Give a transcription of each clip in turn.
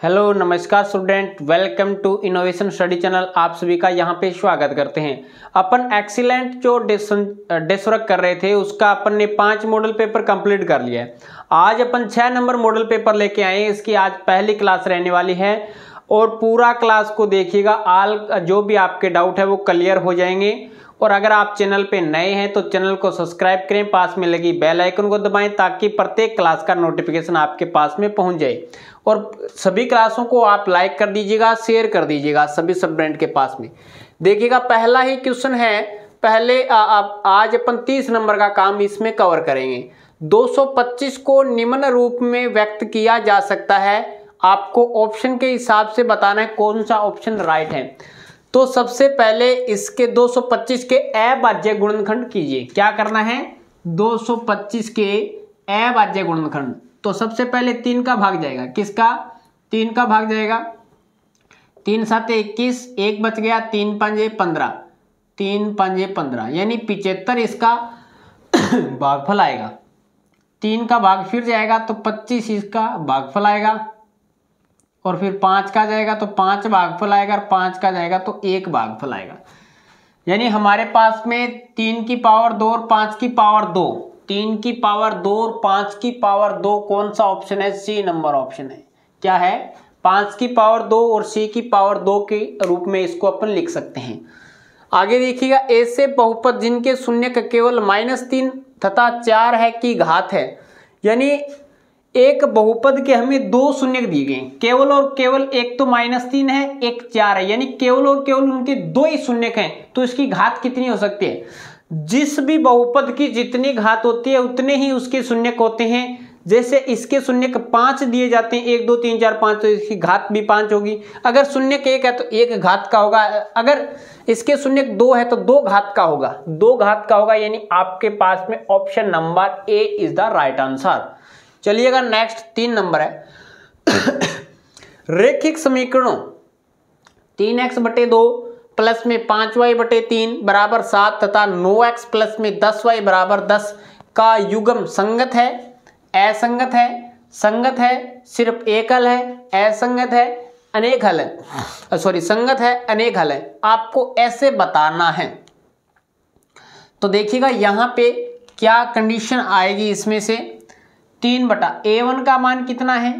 Hello नमस्कार student, welcome to innovation study channel. आप सभी का यहाँ पे स्वागत करते हैं। अपन एक्सीलेंट जो डेस्क वर्क कर रहे थे उसका अपन ने 5 मॉडल पेपर कंप्लीट कर लिया है। आज अपन 6 नंबर मॉडल पेपर लेके आए हैं। इसकी आज पहली क्लास रहने वाली है और पूरा क्लास को देखिएगा। आल जो भी आपके डाउट है वो क्लियर हो जाएंगे। और अगर आप चैनल पे नए हैं तो चैनल को सब्सक्राइब करें, पास में लगी बेल आइकन को दबाएं ताकि प्रत्येक क्लास का नोटिफिकेशन आपके पास में पहुंच जाए। और सभी क्लासों को आप लाइक कर दीजिएगा, शेयर कर दीजिएगा सभी स्टूडेंट के पास में। देखिएगा पहला ही क्वेश्चन है। पहले आज अपन 30 नंबर का काम इसमें कवर करेंगे। 225 को निम्न रूप में व्यक्त किया जा सकता है। आपको ऑप्शन के हिसाब से बताना है कौन सा ऑप्शन राइट है। तो सबसे पहले इसके 225 के अभाज्य गुणनखंड कीजिए। क्या करना है? 225 के अभाज्य गुणनखंड। तो सबसे पहले 3 का भाग जाएगा। किसका? 3 का भाग जाएगा। 3 7 21, 1 बच गया, 3 5 15, 3 5 15 यानी 75 इसका भागफल आएगा। 3 का भाग फिर जाएगा तो 25 इसका भागफल आएगा। और फिर 5 का जाएगा तो 5 भागफल आएगा और 5 का जाएगा तो 1 भागफल आएगा। यानी हमारे पास में 3 की पावर 2 और 5 की पावर 2, 3 की पावर 2 और 5 की पावर 2 कौन सा ऑप्शन है? सी नंबर ऑप्शन है। क्या है? 5 की पावर 2 और सी की पावर 2 के रूप में इसको अपन लिख सकते हैं। आगे देखिएगा, ऐसे बहुपद जिनके शून्यक केवल -3 तथा 4 है की घात है। यानी एक बहुपद के हमें 2 शून्यक दिए गए, केवल और केवल, एक तो -3 है, एक 4 है, यानी केवल और केवल उनके 2 ही शून्यक हैं। तो इसकी घात कितनी हो सकती है? जिस भी बहुपद की जितनी घात होती है उतने ही उसके शून्यक होते हैं। जैसे इसके शून्यक 5 दिए जाते हैं, 1 2 3 4 5, तो इसकी घात भी 5 होगी। अगर शून्यक 1 है तो 1 घात का होगा। अगर इसके शून्यक 2 है तो 2 घात का होगा, 2 घात का होगा। यानी आपके पास में option number A is the right answer. चलिएगा नेक्स्ट 3 नंबर है रेखिक समीकरणों 3x बटे 2 प्लस में 5y बटे 3 बराबर 7 तथा 9x प्लस में 10y बराबर 10 का युग्म संगत है, असंगत है, संगत है, सिर्फ एक हल है, असंगत है, अनेक हल है, संगत है, अनेक हल है। आपको ऐसे बताना है। तो देखिएगा यहाँ पे क्या कंडीशन आएगी इसमें से। 3 बटा a1 का मान कितना है?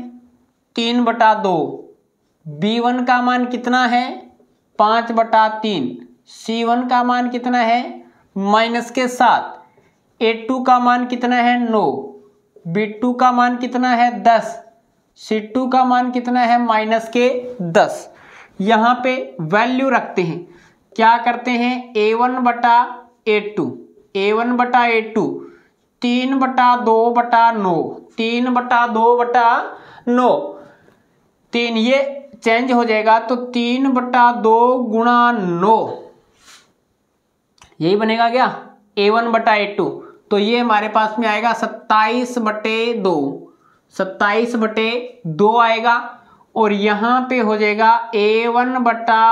3 बटा 2। b1 का मान कितना है? 5 बटा 3। c1 का मान कितना है? -7। a2 का मान कितना है? 9। b2 का मान कितना है? 10। c2 का मान कितना है? -10। यहाँ पे वैल्यू रखते हैं। क्या करते हैं? a1 बटा a2, a1 बटा a2 3 बटा 2 बटा 9, 3 बटा 2 बटा 9, 3 ये चेंज हो जाएगा तो 3 बटा 2 गुणा 9 यही बनेगा क्या? a1 बटा a2। तो ये हमारे पास में आएगा 27 बटे 2, 27 बटे 2 आएगा। और यहाँ पे हो जाएगा a1 बटा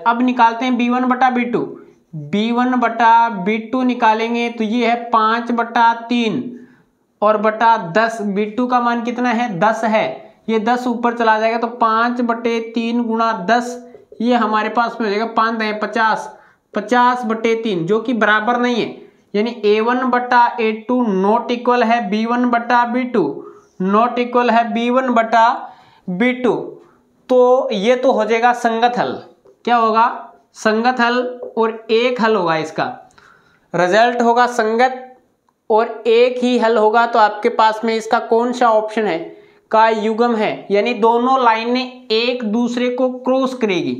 अब निकालते हैं b1 बटा b2, b1 बटा b2 निकालेंगे तो ये है 5 बटा 3 और बटा 10। b2 का मान कितना है? 10 है। ये 10 ऊपर चला जाएगा तो 5 बटे 3 गुणा 10 ये हमारे पास में हो जाएगा 5 है 50, 50 बटे 3 जो कि बराबर नहीं है। यानी a1 बटा a2 नॉट इक्वल है b1 बटा b2, नॉट इक्वल है b1 बटा b2। तो ये तो हो जाएगा संगत हल। क्या होगा? संगत हल। और एक हल होगा, इसका रिजल्ट होगा संगत और एक ही हल होगा। तो आपके पास में इसका कौन सा ऑप्शन है? का युग्म है। यानी दोनों लाइनें एक दूसरे को क्रॉस करेगी,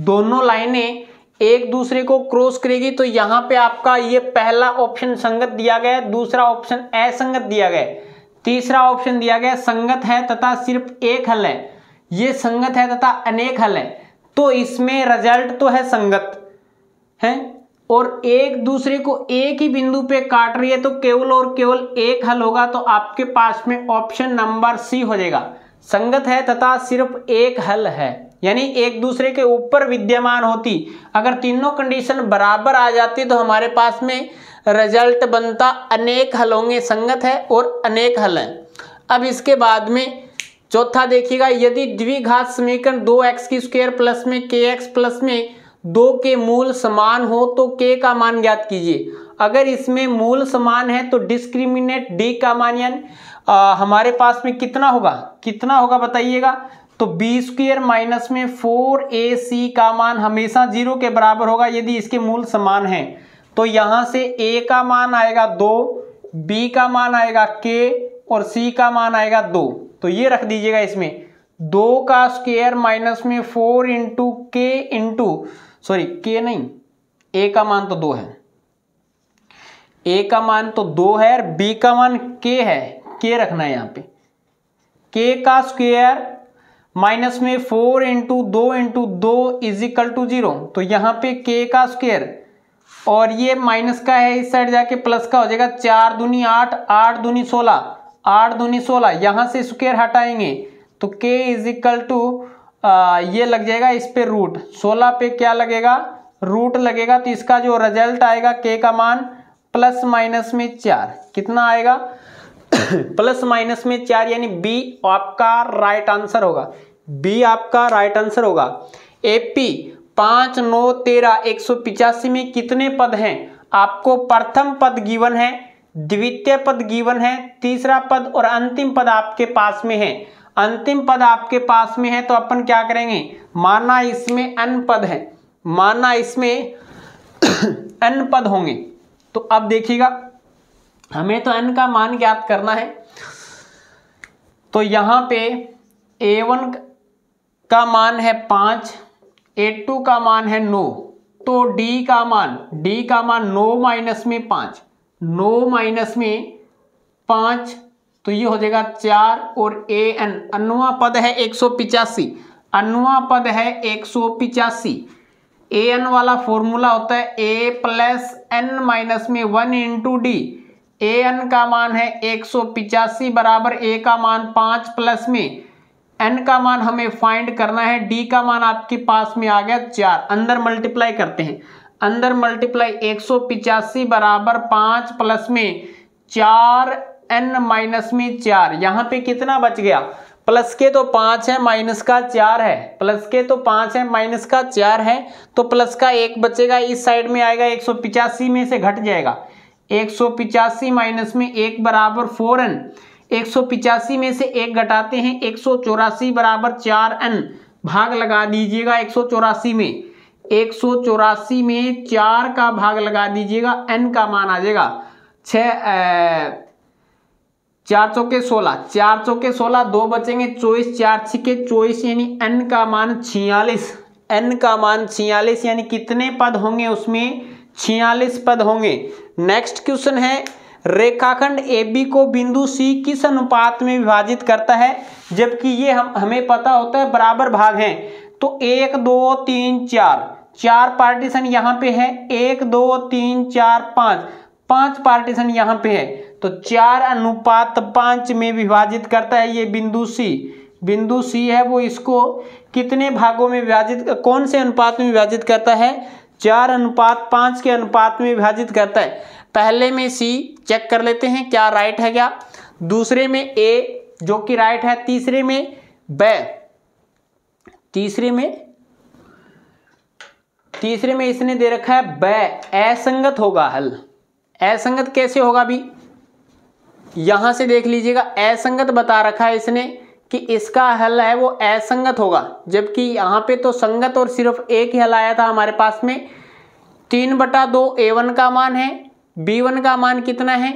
दोनों लाइनें एक दूसरे को क्रॉस करेगी। तो यहाँ पे आपका ये पहला ऑप्शन संगत दिया गया है, दूसरा ऑप्शन असंगत दिया गया है, तीसरा ऑप्शन दिया गया संगत है तथा सिर्फ एक हल है, ये संगत है तथा अनेक हल है। तो इसमें रिजल्ट तो है संगत है और एक दूसरे को एक ही बिंदु पे काट रही है तो केवल और केवल एक हल होगा। तो आपके पास में ऑप्शन नंबर सी हो जाएगा। संगत है तथा सिर्फ एक हल है, यानी एक दूसरे के ऊपर विद्यमान होती। अगर तीनों कंडीशन बराबर आ जाती तो हमारे पास में रिजल्ट बनता अनेक हल होंगे, संगत है और अनेक हल है। अब इसके बाद में चौथा देखिएगा, यदि द्विघात समीकरण 2x² प्लस में kx प्लस में 2 के मूल समान हो तो k का मान ज्ञात कीजिए। अगर इसमें मूल समान है तो डिस्क्रिमिनेट d का मान यानी हमारे पास में कितना होगा बताइएगा। तो b² माइनस में 4ac का मान हमेशा 0 के बराबर होगा यदि इसके मूल समान है। तो यहाँ से a का मान आएगा 2, b का मान आएगा k और c का मान आएगा 2। तो ये रख दीजिएगा इसमें 2 का स्क्वायर माइनस में 4 इंटू k इंटू k नहीं, a का मान तो 2 है, a का मान तो 2 है और b का मान k है, k रखना है यहाँ पे। k का स्क्वायर माइनस में 4 इंटू 2 इज इक्वल टू 0। तो यहाँ पे k का स्क्वायर और ये माइनस का है, इस साइड जाके प्लस का हो जाएगा। 4 दूनी 8, 8 दूनी 16, 8 दूनी 16, यहाँ से स्क्वायर हटाएंगे तो k इज इक्वल टू ये लग जाएगा इस पे रूट, 16 पे क्या लगेगा, रूट लगेगा। तो इसका जो रिजल्ट आएगा k का मान प्लस माइनस में 4 कितना आएगा प्लस माइनस में 4 यानी b आपका राइट आंसर होगा, b आपका राइट आंसर होगा। AP 5, 9, 13, 185 में कितने पद हैं? आपको प्रथम पद गिवन है, द्वितीय पद गिवन है, तीसरा पद और अंतिम पद आपके पास में है। अंतिम पद आपके पास में है तो अपन क्या करेंगे, माना इसमें n पद है, माना इसमें n पद होंगे। तो अब देखिएगा हमें तो n का मान ज्ञात करना है। तो यहाँ पे a1 का मान है 5, a2 का मान है 9, तो d का मान 9 माइनस में 5, 9 माइनस में 5 तो ये हो जाएगा 4 और an अन्वा पद है 185, अन्वा पद है 185। an वाला फॉर्मूला होता है a प्लस n माइनस में 1 इंटू डी। an का मान है 185 बराबर a का मान 5 प्लस में n का मान हमें फाइंड करना है, d का मान आपके पास में आ गया 4। अंदर मल्टीप्लाई करते हैं, अंदर मल्टीप्लाई 185 बराबर 5 प्लस में 4n माइनस में 4। यहाँ पे कितना बच गया, प्लस के तो 5 है माइनस का 4 है, प्लस के तो 5 है माइनस का 4 है, तो प्लस का 1 बचेगा, इस साइड में आएगा 185 में से घट जाएगा। 185 माइनस में 1 बराबर 4n, 185 में से 1 घटाते हैं 184 बराबर 4n, भाग लगा दीजिएगा 184 में, 184 में 4 का भाग लगा दीजिएगा, n का मान आ जाएगा 4 चौके 16, 4 चौके 16, 2 बचेंगे 24, 4 छिके 24 यानी n का मान 46, n का मान 46 यानी कितने पद होंगे उसमें, 46 पद होंगे। नेक्स्ट क्वेश्चन है, रेखाखंड AB को बिंदु C किस अनुपात में विभाजित करता है, जबकि ये हमें पता होता है बराबर भाग हैं। तो 1, 2, 3, 4 पार्टीशन यहाँ पे है, 1, 2, 3, 4, 5 पार्टीशन यहाँ पे है, तो 4:5 में विभाजित करता है ये बिंदु C। बिंदु C है वो इसको कितने भागों में विभाजित, कौन से अनुपात में विभाजित करता है, 4:5 के अनुपात में विभाजित करता है। पहले में C चेक कर लेते हैं क्या राइट है क्या, दूसरे में A जो कि राइट है, तीसरे में B, तीसरे में इसने दे रखा है B, असंगत होगा हल। असंगत कैसे होगा भी, यहां से देख लीजिएगा, असंगत बता रखा है इसने कि इसका हल है वो असंगत होगा, जबकि यहाँ पे तो संगत और सिर्फ एक ही हल आया था हमारे पास में। 3/2 A1 का मान है, B1 का मान कितना है,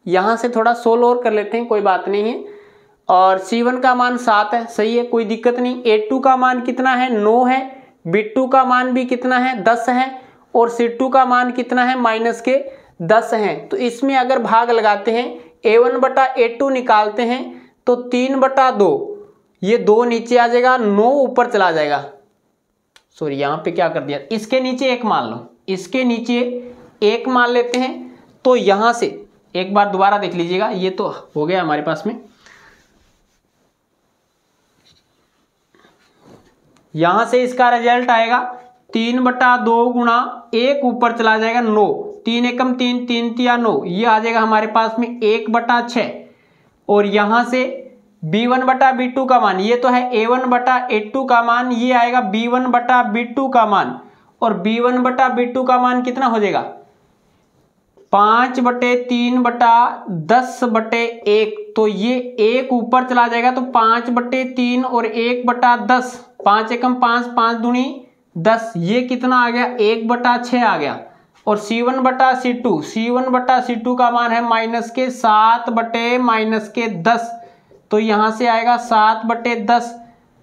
यहाँ से थोड़ा सोल्व और कर लेते हैं, कोई बात नहीं है, और C1 का मान 7 है, सही है, कोई दिक्कत नहीं। A2 का मान कितना है, 9 है, B2 का मान भी कितना है, 10 है, और C2 का मान कितना है, माइनस के 10 हैं। तो इसमें अगर भाग लगाते हैं, A1/A2 निकालते हैं तो 3/2, ये 2 नीचे आ जाएगा, 9 ऊपर चला जाएगा। सॉरी यहाँ पे क्या कर दिया, इसके नीचे 1 मान लो, इसके नीचे 1 मान लेते हैं। तो यहाँ से एक बार दोबारा देख लीजिएगा, ये तो हो गया हमारे पास में, यहाँ से इसका रिजल्ट आएगा 3/2 गुणा 1 ऊपर चला जाएगा 9, 3 एकम 3, 3 तिया 9, ये आ जाएगा हमारे पास में 1/6, और यहाँ से b1 बटा b2 का मान, ये तो है a1 बटा a2 का मान, ये आएगा b1 बटा b2 का मान, और b1 बटा b2 का मान कितना हो जाएगा 5/3/10/1, तो ये 1 ऊपर चला जाएगा तो 5/3 और 1/10, 5 एकम 5, 5 दूनी 10, ये कितना आ गया 1/6 आ गया। और C1/C2 का मान है -7/-10, तो यहां से आएगा 7/10।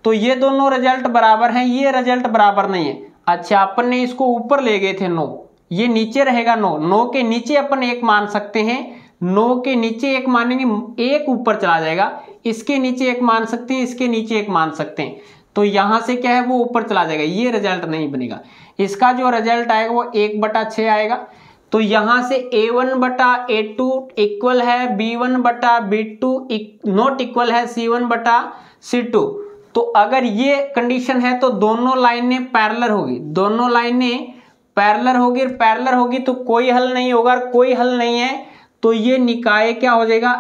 तो ये दोनों रिजल्ट बराबर हैं, ये रिजल्ट बराबर नहीं है। अच्छा, अपन ने इसको ऊपर ले गए थे 9, ये नीचे रहेगा 9 के नीचे अपन 1 मान सकते हैं, 9 के नीचे 1 मानेंगे 1 ऊपर चला जाएगा, इसके नीचे 1 मान सकते हैं, इसके नीचे 1 मान सकते हैं, तो यहां से क्या है वो ऊपर चला जाएगा, ये रिजल्ट नहीं बनेगा। इसका जो रिजल्ट आएगा वो 1/6 आएगा। तो यहां से a1 बटा a2 इक्वल है b1 बटा b2 नॉट इक्वल है c1 बटा c2। तो अगर ये कंडीशन है तो दोनों लाइनें पैरेलल होगी, दोनों लाइनें पैरेलल होगी, पैरेलल होगी तो कोई हल नहीं होगा, कोई हल नहीं है तो ये निकाय क्या हो जाएगा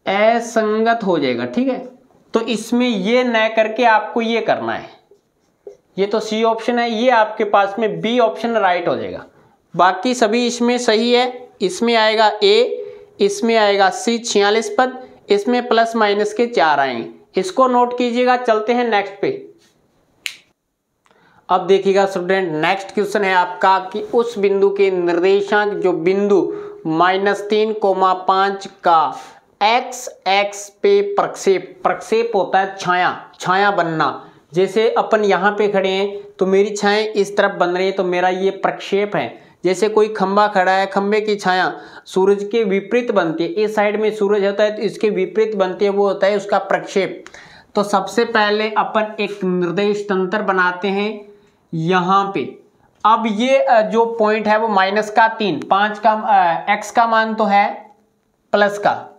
असंगत हो जाएगा। ठीक है, तो इसमें ये न करके आपको ये करना है, ये तो सी ऑप्शन है, ये आपके पास में बी ऑप्शन राइट हो जाएगा। बाकी सभी इसमें सही है, इसमें आएगा ए, इसमें आएगा सी 46 पद, इसमें प्लस माइनस के 4 आएंगे, इसको नोट कीजिएगा। चलते हैं नेक्स्ट पे। अब देखिएगा स्टूडेंट, नेक्स्ट क्वेश्चन है आपका कि उस बिंदु के निर्देशांक जो बिंदु -3,5 का x पे प्रक्षेप होता है, छाया बनना। जैसे अपन यहाँ पे खड़े हैं तो मेरी छाया इस तरफ बन रही है, तो मेरा ये प्रक्षेप है। जैसे कोई खंबा खड़ा है, खंबे की छाया सूरज के विपरीत बनती है, इस साइड में सूरज होता है तो इसके विपरीत बनती है, वो होता है उसका प्रक्षेप। तो सबसे पहले अपन एक निर्देश तंत्र बनाते हैं यहाँ पे। अब ये जो पॉइंट है वो -3, 5 का x का मान तो है प्लस का,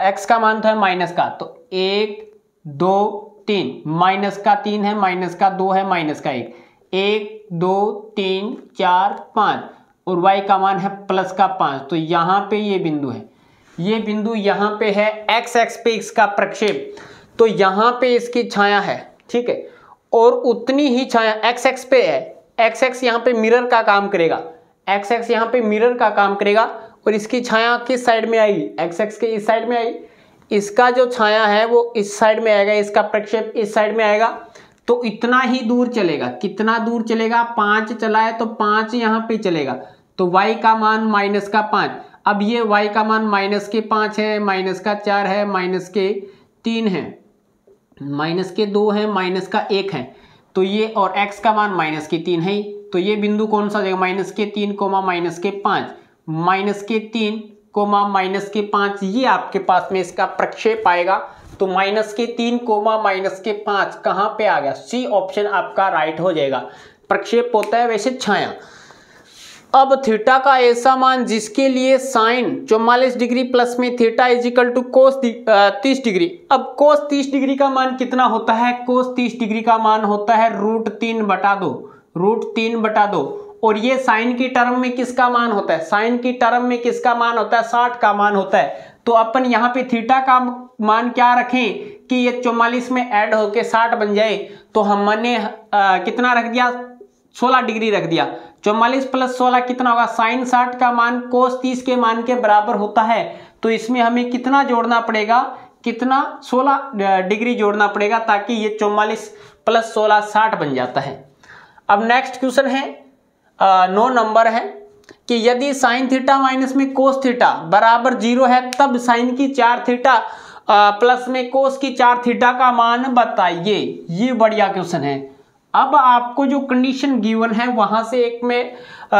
x का मान तो है माइनस का, तो 1 2 3, -3 है, -2 है, -1, 1 2 3 4 5, और y का मान है +5। तो यहाँ पे ये बिंदु है, ये बिंदु यहाँ पे है, x पे इसका प्रक्षेप, तो यहाँ पे इसकी छाया है। ठीक है, और उतनी ही छाया x पे है, x यहाँ पे मिरर का काम करेगा, x यहाँ पे मिरर का काम करेगा, और इसकी छाया किस साइड में आएगी, x के इस साइड में आएगी, इसका जो छाया है वो इस साइड में आएगा, इसका प्रक्षेप इस साइड में आएगा। तो इतना ही दूर चलेगा, कितना दूर चलेगा 5 चला है तो 5 यहाँ पे चलेगा, तो y का मान -5। अब ये y का मान -5 है, -4 है, -3 है, -2 है, -1 है, तो ये और x का मान -3 है, तो ये बिंदु कौन सा जाएगा -3, -5, -3, ये आपके पास में इसका प्रक्षेप आएगा। तो -3, -5 कहाँ पे आ गया, सी ऑप्शन आपका राइट हो जाएगा। प्रक्षेप होता है वैसे छाया। अब थीटा का ऐसा मान जिसके लिए साइन 44 डिग्री प्लस में theta is equal to cos 30 degree. अब कोस 30 डिग्री का मान कितना होता है, कोस 30 डिग्री का मान होता है √3/2, और ये साइन की टर्म में किसका मान होता है, साइन की टर्म में किसका मान होता है 60 का मान होता है। तो अपन यहाँ पे थीटा का मान क्या रखें कि ये 44 में ऐड होके 60 बन जाए, तो हमने कितना रख दिया 16 डिग्री रख दिया। 44 + 16 कितना होगा, साइन 60 का मान कोस 30 के मान के बराबर होता है। तो इसमें हमें कितना जोड़ना पड़ेगा, कितना 16 डिग्री जोड़ना पड़ेगा, ताकि ये 44 + 16 60 बन जाता है। अब नेक्स्ट क्वेश्चन है 9 नंबर है कि यदि साइन थीटा माइनस में कोस थीटा बराबर 0 है, तब साइन की 4 थीटा प्लस में कोस की 4 थीटा का मान बताइए। ये बढ़िया क्वेश्चन है। अब आपको जो कंडीशन गिवन है वहां से एक मैं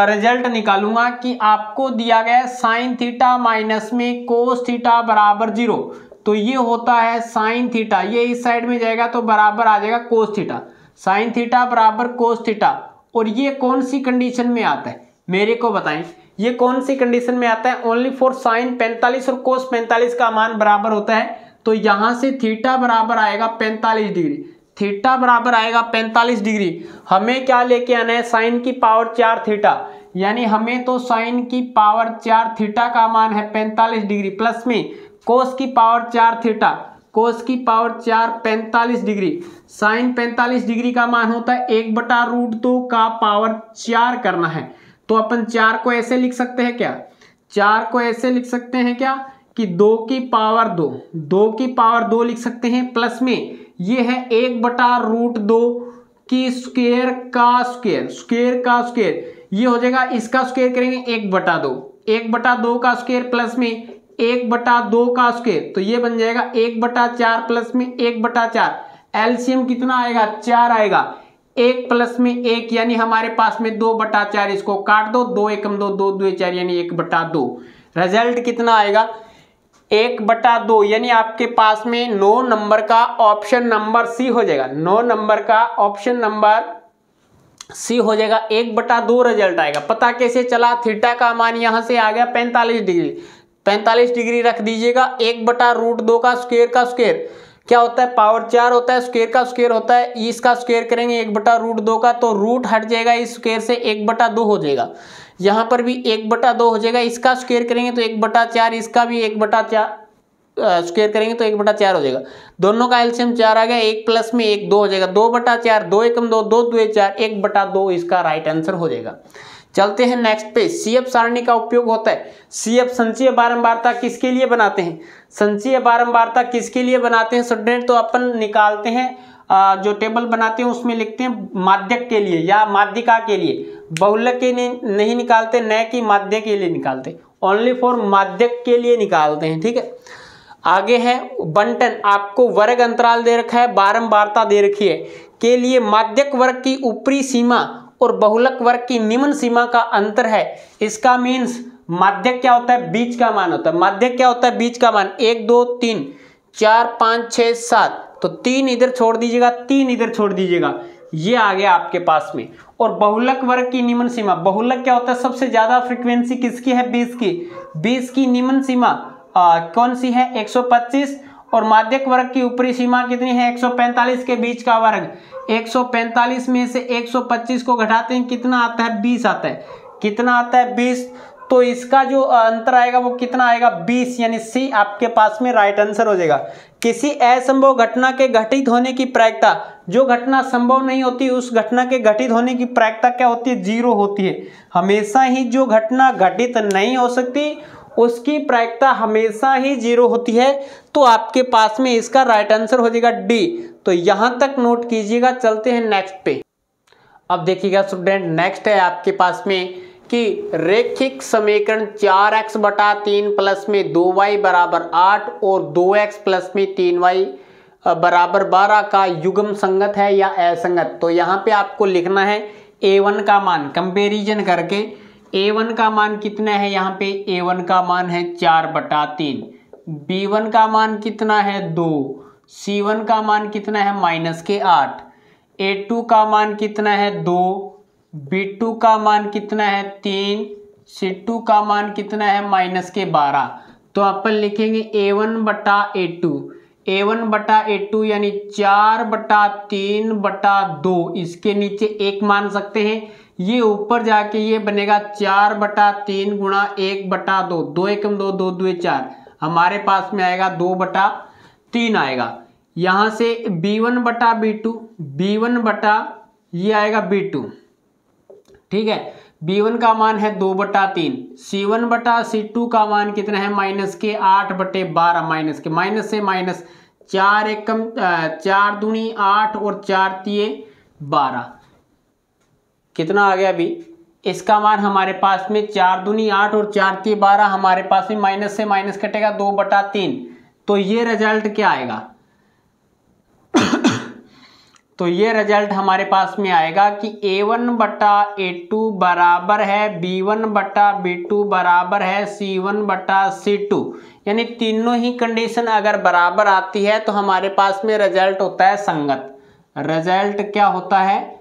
रिजल्ट निकालूंगा कि आपको दिया गया है साइन थीटा माइनस में कोस थीटा बराबर 0, तो ये होता है साइन थीटा, ये इस साइड में जाएगा तो बराबर आ जाएगा कोस थीटा, साइन थीटा बराबर कोस थीटा। और ये कौन सी कंडीशन में आता है मेरे को बताएं, ये कौन सी कंडीशन में आता है, ओनली फॉर साइन 45 और कोस 45 का मान बराबर होता है। तो यहां से थीटा बराबर आएगा 45 डिग्री, थीटा बराबर आएगा 45 डिग्री। हमें क्या लेके आना है, साइन की पावर 4 थीटा, यानी हमें तो साइन की पावर 4 थीटा का मान है 45 डिग्री, प्लस में कोस की पावर 4 थीटा, कोस की पावर 4 45 डिग्री, साइन 45 डिग्री का मान होता है 1/√2 का पावर 4 करना है। तो अपन 4 को ऐसे लिख सकते हैं क्या, 4 को ऐसे लिख सकते हैं क्या कि 2 की पावर 2, 2 की पावर 2 लिख सकते हैं, प्लस में ये है 1/√2 की स्क्वायर का स्क्वायर, स्क्वायर का स्क्वायर, ये हो जाएगा, इसका स्क्वायर करेंगे 1/2, 1/2 का स्क्वायर प्लस में 1/2 का स्क्वायर, तो ये बन जाएगा 1/4 प्लस में 1/4, एलसीएम कितना आएगा 4 आएगा, 1 प्लस में 1 यानी हमारे पास में 2/4, इसको काट दो, 2 एकम 2, 2 2 4 यानी 1/2, रिजल्ट कितना आएगा 1/2, यानी आपके पास में 9 नंबर का ऑप्शन नंबर सी हो जाएगा, 9 नंबर का ऑप्शन नंबर सी हो जाएगा, 1/2 रिजल्ट आएगा। पता कैसे चला, थीटा का मान यहां से आ गया 45 डिग्री, 45 डिग्री रख दीजिएगा, 1/√2 का स्क्वायर क्या होता है, पावर 4 होता है, स्क्वायर का स्क्वायर होता है, इसका स्क्वायर करेंगे 1/√2 का, तो रूट हट जाएगा इस स्क्वायर से, 1/2 हो जाएगा, यहाँ पर भी 1/2 हो जाएगा, इसका स्क्वायर करेंगे तो 1/4, इसका भी 1/4 स्क्वायर करेंगे तो 1/4 हो जाएगा, दोनों का एलसीएम 4 आ गया, 1 प्लस में 1 2 हो जाएगा, 2/4, 2 एकम 2, 2 2 4, 1/2 इसका राइट आंसर हो जाएगा। चलते हैं नेक्स्ट पे, सीएफ सारणी का उपयोग होता है, सीएफ संचयी बारंबारता किसके लिए बनाते हैं, संचयी बारंबारता किसके लिए बनाते हैं स्टूडेंट, तो अपन निकालते हैं जो टेबल बनाते हैं उसमें लिखते हैं माध्यक के लिए या माध्यिका के लिए, बहुलक के लिए नहीं निकालते, न कि माध्य के लिए निकालते, ओनली फॉर माध्यक के लिए निकालते हैं, ठीक है। आगे है बंटन, आपको वर्ग अंतराल दे रखा है, बारंबारता दे रखी है, के लिए माध्यक वर्ग की ऊपरी सीमा और बहुलक वर्ग की निम्न सीमा का अंतर है, इसका मीन्स माध्यक क्या होता है, बीच का मान होता है, माध्यक क्या होता है, बीच का मान, 1 2 3 4 5 6 7, तो 3 इधर छोड़ दीजिएगा, 3 इधर छोड़ दीजिएगा, ये आ गया आपके पास में। और बहुलक वर्ग की निम्न सीमा, बहुलक क्या होता है, सबसे ज्यादा फ्रीक्वेंसी किसकी है, 20 की, 20 की निम्न सीमा कौन सी है, 125, और माध्यक वर्ग की ऊपरी सीमा कितनी है, 145 के बीच का वर्ग, 145 में से 125 को घटाते हैं कितना आता है, 20 आता है, कितना आता है 20, तो इसका जो अंतर आएगा वो कितना आएगा 20, यानी सी आपके पास में राइट आंसर हो जाएगा। किसी असंभव घटना के घटित होने की प्रायिकता, जो घटना संभव नहीं होती उस घटना के घटित होने की प्रायिकता क्या होती है, 0 होती है, हमेशा ही जो घटना घटित नहीं हो सकती उसकी प्रायिकता हमेशा ही 0 होती है, तो आपके पास में इसका राइट आंसर हो जाएगा डी, तो यहां तक नोट कीजिएगा। चलते हैं नेक्स्ट पे, अब देखिएगा स्टूडेंट, नेक्स्ट है आपके पास में कि रैखिक समीकरण 4x/3 प्लस में 2y = 8 और 2x प्लस में 3y = 12 का युग्म संगत है या असंगत, तो यहाँ पे आपको लिखना है a1 का मान, कंपेरिजन करके a1 का मान कितना है, यहाँ पे a1 का मान है 4/3, b1 का मान कितना है 2, c1 का मान कितना है -8, a2 का मान कितना है 2, b2 का मान कितना है 3, c2 का मान कितना है -12, तो अपन लिखेंगे a1/a2, a1/a2 यानी 4/3/2, इसके नीचे 1 मान सकते हैं, ये ऊपर जाके ये बनेगा 4/3 गुणा 1/2, 2 एकम 2, 2 2 4, हमारे पास में आएगा 2/3 आएगा, यहाँ से b1/b2, b1 ये आएगा b2, ठीक है, b1 का मान है 2/3, c1/c2 का मान कितना है -8/12, माइनस से माइनस, 4 एकम 4 दूनी 8 और 4 तिये 12, कितना आ गया अभी, इसका मान हमारे पास में 4 दूनी 8 और 4 तिये 12, हमारे पास में माइनस से माइनस कटेगा 2/3, तो ये रिजल्ट क्या आएगा तो ये रिजल्ट हमारे पास में आएगा कि a1/a2 बराबर है b1/b2 बराबर है c1/c2, यानी तीनों ही कंडीशन अगर बराबर आती है तो हमारे पास में रिजल्ट होता है संगत, रिजल्ट क्या होता है,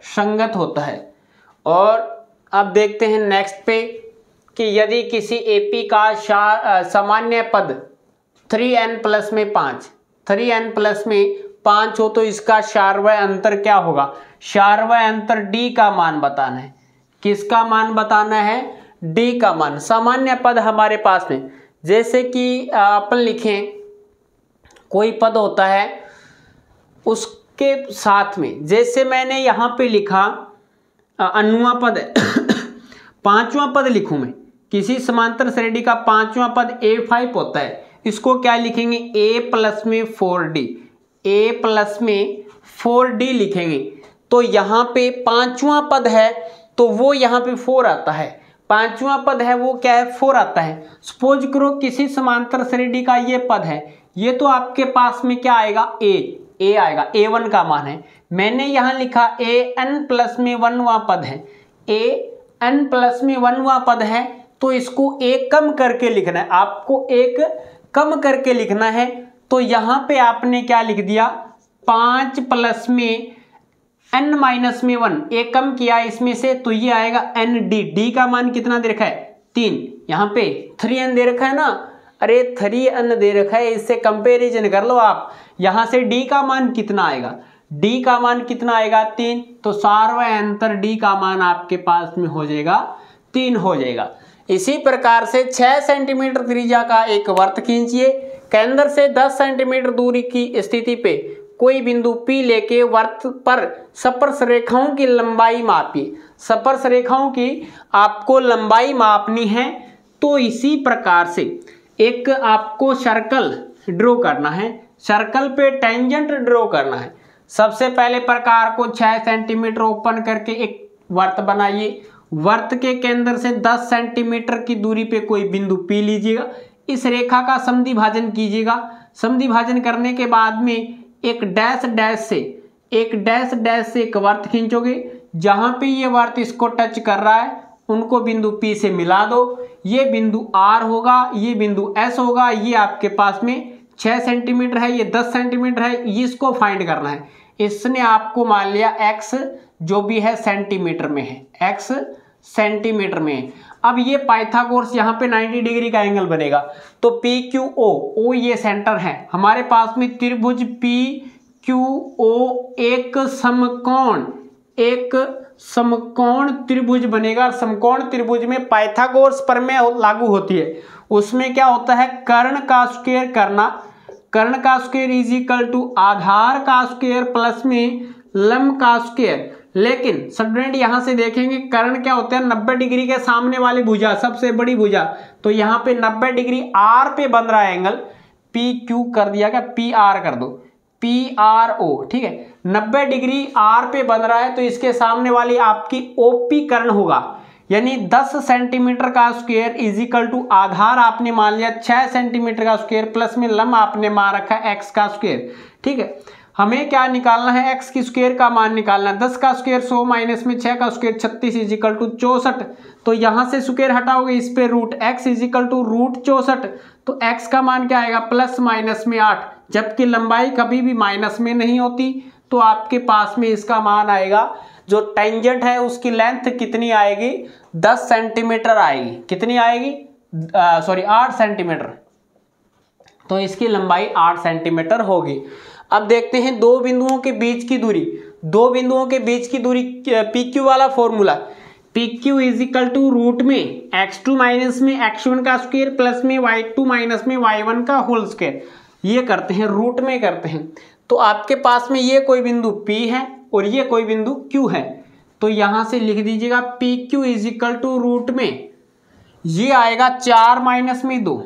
संगत होता है। और अब देखते हैं नेक्स्ट पे कि यदि किसी एपी का सामान्य पद 3n प्लस में 5, 3n प्लस में 5 हो तो इसका शारवय अंतर क्या होगा, शारवय अंतर d का मान बताना है, किसका मान बताना है, डी का मान। सामान्य पद हमारे पास में, जैसे कि अपन लिखें कोई पद होता है उसके साथ में, जैसे मैंने यहाँ पे लिखा अन्नुआ पद है पांचवा पद लिखूं मैं, किसी समांतर श्रेणी का पांचवा पद A5 होता है, इसको क्या लिखेंगे, A प्लस में 4D, A प्लस में 4D लिखेंगे। तो यहाँ पे पांचवा पद है तो वो यहाँ पे 4 आता है, पांचवा पद है वो क्या है, 4 आता है। सपोज करो किसी समांतर श्रेणी का ये पद है, ये तो आपके पास में क्या आएगा, A आएगा, A1 का मान है। मैंने यहाँ लिखा AN प्लस में 1वां पद है, AN प्लस में 1वां पद है, तो इसको एक कम करके लिखना है, आपको एक कम करके लिखना है। तो यहाँ पे आपने क्या लिख दिया, 5 प्लस में n माइनस में 1, एक कम किया इसमें से, तो ये आएगा ND। D का मान कितना दे रखा है, 3, यहाँ पे 3n दे रखा है ना, अरे 3n दे रखा है, इससे कंपेरिजन कर लो आप। यहाँ से D का मान कितना आएगा, D का मान कितना आएगा, 3, तो सार्वयंतर D का मान आपके पास में हो जाएगा 3 हो जाएगा। इसी प्रकार से 6 सेंटीमीटर त्रिज्या का एक वृत्त खींचिए, केंद्र से 10 सेंटीमीटर दूरी की स्थिति पे कोई बिंदु P लेके वृत्त पर स्पर्श रेखाओं की लंबाई मापिए। स्पर्श रेखाओं की आपको लंबाई मापनी है। तो इसी प्रकार से एक आपको सर्कल ड्रॉ करना है, सर्कल पे टेंजेंट ड्रॉ करना है। सबसे पहले प्रकार को 6 सेंटीमीटर ओपन करके एक वृत्त बनाइए, वृत्त के केंद्र से 10 सेंटीमीटर की दूरी पे कोई बिंदु P लीजिएगा, इस रेखा का समद्वि भाजन कीजिएगा। समद्वि भाजन करने के बाद में एक डैश डैश से एक वृत्त खींचोगे, जहां पे ये वृत्त इसको टच कर रहा है उनको बिंदु P से मिला दो। ये बिंदु R होगा, ये बिंदु S होगा, ये आपके पास में 6 सेंटीमीटर है, ये 10 सेंटीमीटर है, इसको फाइंड करना है। इसने आपको मान लिया x जो भी है सेंटीमीटर में है, x सेंटीमीटर में है। अब ये पाइथागोरस यहाँ पे 90 डिग्री का एंगल बनेगा, तो PQO, O ये सेंटर है हमारे पास में, त्रिभुज PQO एक समकोण त्रिभुज बनेगा। समकोण त्रिभुज में पाइथागोरस प्रमेय लागू होती है। उसमें क्या होता है, कर्ण का स्क्वायर करना, कर्ण का स्क्वायर इज इक्वल टू आधार का स्क्वायर प्लस में लंब का स्क्वायर। लेकिन स्टूडेंट यहाँ से देखेंगे कर्ण क्या होता है, 90 डिग्री के सामने वाली भुजा, सबसे बड़ी भुजा, तो यहाँ पे 90 डिग्री R पे बन रहा है एंगल, PQ कर दिया क्या, PR कर दो, PRO, ठीक है। 90 डिग्री R पे बन रहा है तो इसके सामने वाली आपकी OP कर्ण होगा, यानी 10 सेंटीमीटर का स्क्वायर इज इक्वल टू आधार आपने मान लिया 6 सेंटीमीटर का स्क्वायर प्लस में लंब आपने मान रखा है x का स्क्वायर, ठीक है। हमें क्या निकालना है, x की स्क्वायर का मान निकालना है। 10 का स्क्वायर 100 माइनस में 6 का स्क्वायर 36 इज इक्वल टू 64। तो यहाँ से स्क्वायर हटाओगे, इस पे root, x is equal to root 64, तो x का मान क्या आएगा, प्लस माइनस में 8, जबकि लंबाई कभी भी माइनस में नहीं होती। तो आपके पास में इसका मान आएगा, जो टेंजेंट है उसकी लेंथ कितनी आएगी, 10 सेंटीमीटर आएगी। कितनी आएगी, 8 सेंटीमीटर, तो इसकी लंबाई 8 सेंटीमीटर होगी। अब देखते हैं दो बिंदुओं के बीच की दूरी, दो बिंदुओं के बीच की दूरी PQ वाला formula, PQ is equal to root में x2 माइनस में x1 का स्क्वायर प्लस में y2 माइनस में y1 का होल स्क्वायर। ये करते हैं, रूट में करते हैं। तो आपके पास में ये कोई बिंदु P है और ये कोई बिंदु Q है, तो यहाँ से लिख दीजिएगा PQ is equal to root में, ये आएगा 4 माइनस में 2,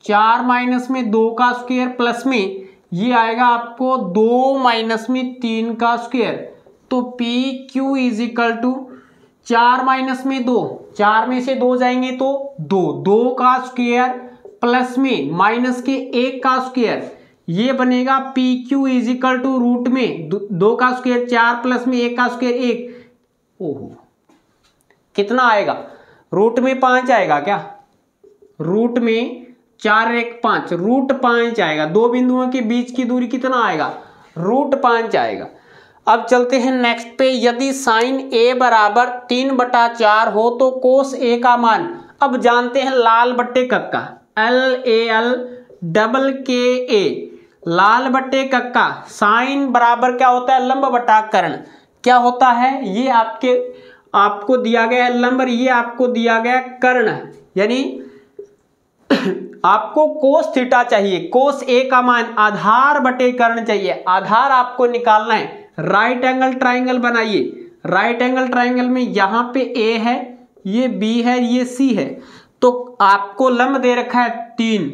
4 माइनस में 2 का स्क्वायर प्लस में ये आएगा आपको 2 माइनस में 3 का स्क्वायर। तो PQ is equal to 4 minus में 2, 4 में से 2 जाएंगे तो 2 का स्क्वायर प्लस में माइनस के 1 का स्क्वायर, ये बनेगा PQ is equal to root में 2 का स्क्वायर 4 प्लस में 1 का स्क्वायर 1। ओहो, कितना आएगा, रूट में 5 आएगा क्या, रूट में 4 1 5, रूट 5 आएगा। दो बिंदुओं के बीच की दूरी कितना आएगा, रूट 5 आएगा। अब चलते हैं नेक्स्ट पे, यदि साइन A बराबर 3/4 हो तो कोस A का मान, अब जानते हैं लाल बट्टे कक्का, LAL लाल बट्टे कक्का, साइन बराबर क्या होता है, लंब बटा कर्ण। क्या होता है, ये आपके आपको दिया गया है लंब, ये आपको दिया गया कर्ण, यानी आपको कोस थीटा चाहिए, कोस ए का मान आधार बटे कर्ण चाहिए, आधार आपको निकालना है। राइट एंगल ट्राइंगल बनाइए, राइट एंगल ट्राइंगल में यहाँ पे ए है, ये बी है, ये सी है, तो आपको लंब दे रखा है 3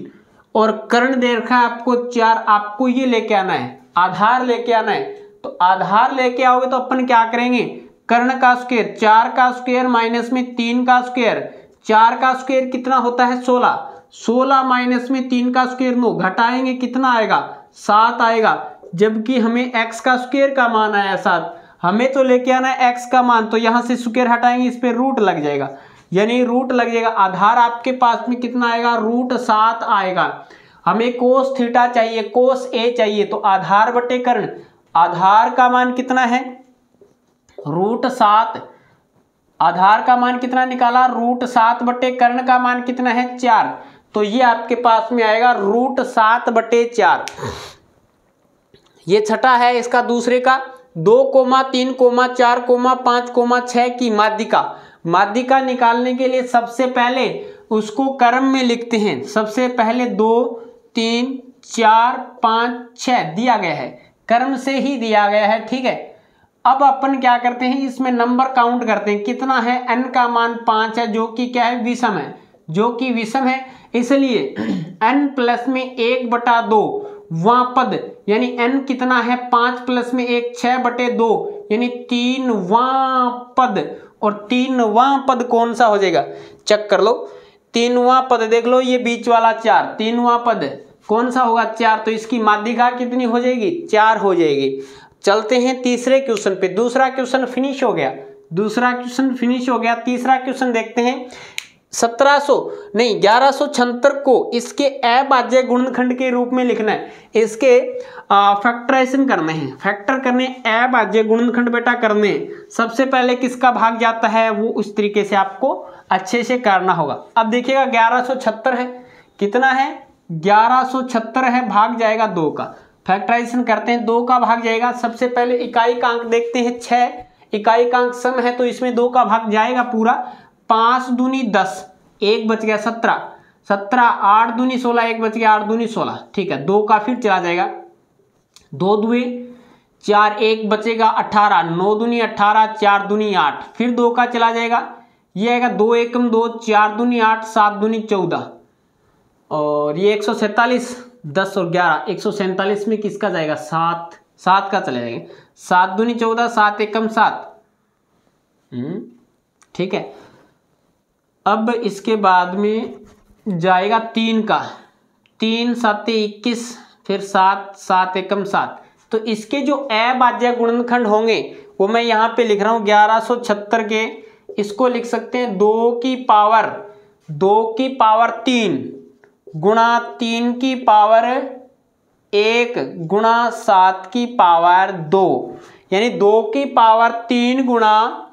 और कर्ण दे रखा है आपको 4, आपको ये लेके आना है, आधार लेके आना है। तो आधार लेके आओगे तो अपन क्या करेंगे, कर्ण का स्क्वायर, 4 का स्क्वायर माइनस में 3 का स्क्वायर, 4 का स्क्वायर कितना होता है 16, 16 माइनस में 3 का स्क्वायर 9, घटाएंगे कितना आएगा 7 आएगा, जबकि हमें x का स्क्वायर का मान आया 7, हमें तो लेके आना है x का मान, तो यहां से स्क्वायर हटाएंगे, इस पे रूट लग जाएगा, यानी रूट लग जाएगा। आधार आपके पास में कितना आएगा, √7 आएगा। हमें कोस थीटा चाहिए, कोस ए चाहिए, तो आधार बटे कर्ण, आधार का मान कितना है √7, आधार का मान कितना निकाला √7 बटे कर्ण का मान कितना है 4, तो ये आपके पास में आएगा √7 बटे 4। ये छठा है इसका दूसरे का 2, 3, 4, 5, 6 की माध्यिका। माध्यिका निकालने के लिए सबसे पहले उसको क्रम में लिखते हैं, सबसे पहले 2, 3, 4, 5, 6 दिया गया है, क्रम से ही दिया गया है, ठीक है। अब अपन क्या करते हैं, इसमें नंबर काउंट करते हैं, कितना है, n का मान 5 है, जो कि क्या है विषम है, जो कि विषम है, इसलिए n प्लस में 1/2 वां पद, यानी n कितना है 5 प्लस में 1 6/2, यानी 3 वां पद, और 3 वां पद कौन सा हो जाएगा, चेक कर लो, 3 वां पद देख लो, ये बीच वाला 4, 3 वां पद कौन सा होगा 4, तो इसकी माध्यिका कितनी हो जाएगी 4 हो जाएगी। चलते हैं तीसरे क्वेश्चन पे, दूसरा क्वेश्चन फिनिश हो गया, दूसरा क्वेश्चन फिनिश हो गया। तीसरा क्वेश्चन देखते हैं, 1176 को इसके अभाज्य गुणनखंड के रूप में लिखना है, इसके फैक्टराइजेशन करने हैं, फैक्टर करने अभाज्य गुणनखंड बेटा करने। सबसे पहले किसका भाग जाता है वो उस तरीके से आपको अच्छे से करना होगा। अब देखिएगा 1176 है, कितना है 1176 है, भाग जाएगा 2 का, फैक्टराइजेशन करते हैं, 2 का भाग जाएगा। सबसे पहले इकाई का अंक देखते हैं 6, इकाई का अंक सम है तो इसमें 2 का भाग जाएगा पूरा, 5 दूनी 10, 1 बच गया 17, 8 दूनी 16, 1 बच गया 8 दूनी 16, ठीक है। 2 का फिर चला जाएगा, 2 दुए 4, 1 बचेगा 18, 9 दूनी 18, 4 दूनी 8, फिर 2 का चला जाएगा, ये आएगा 2 एकम 2, 4 दूनी 8, 7 दूनी 14, और ये 147, 10 और 11 147 में किसका जाएगा 7 का चले जाएगा, 7 दूनी 14, 7 एकम 7, ठीक है। अब इसके बाद में जाएगा 3 का, 3 7 21, फिर 7 एकम 7, तो इसके जो अभाज्य गुणनखंड होंगे वो मैं यहाँ पे लिख रहा हूँ 1176 के, इसको लिख सकते हैं 2 की पावर 3 गुणा 3 की पावर 1 गुणा 7 की पावर 2, यानी 2 की पावर 3 गुणा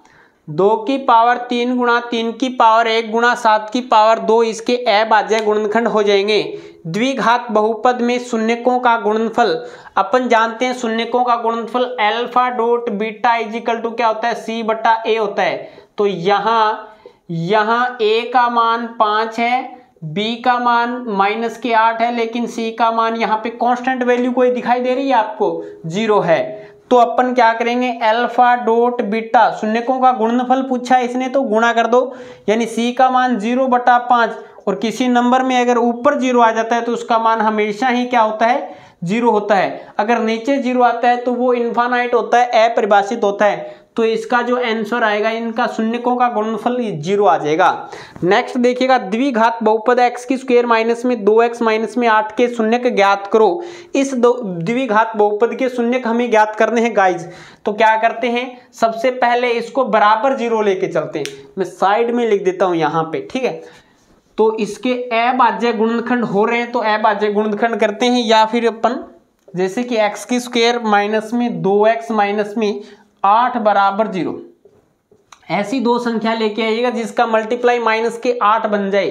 3 की पावर 1 गुणा 7 की पावर 2 इसके अभाज्य गुणनखंड हो जाएंगे। द्विघात बहुपद में शून्यकों का गुणनफल, अपन जानते हैं शून्यकों का गुणनफल alpha dot beta is equal to क्या होता है C/A होता है। तो यहाँ A का मान 5 है, B का मान -8 है, लेकिन C का मान यहाँ पे कांस्टेंट वैल्यू कोई दिखाई दे रही है आपको 0 है। तो अपन क्या करेंगे अल्फा डॉट बीटा, शून्यकों का गुणनफल पूछा है इसने तो गुणा कर दो, यानी C का मान 0/5, और किसी नंबर में अगर ऊपर 0 आ जाता है तो उसका मान हमेशा ही क्या होता है 0 होता है। अगर नीचे 0 आता है तो वो इनफाइनाइट होता है, अपरिभाषित होता है। तो इसका जो आंसर आएगा इनका शून्यकों का गुणनफल 0 आ जाएगा। नेक्स्ट देखिएगा द्विघात बहुपद x² माइनस में 2x माइनस में 8 के शून्यक ज्ञात करो। इस द्विघात बहुपद के शून्यक हमें ज्ञात करने हैं गाइज। तो क्या करते हैं, सबसे पहले इसको बराबर 0 लेके चलते हैं, मैं साइड में लिख देता हूं यहाँ पे, ठीक है। तो इसके अभाज्य गुणनखंड हो रहे हैं तो अभाज्य गुणनखंड करते हैं, या फिर अपन जैसे कि x² माइनस में 2x माइनस में 8 बराबर 0, ऐसी दो संख्या लेके आइएगा जिसका मल्टीप्लाई -8 बन जाए।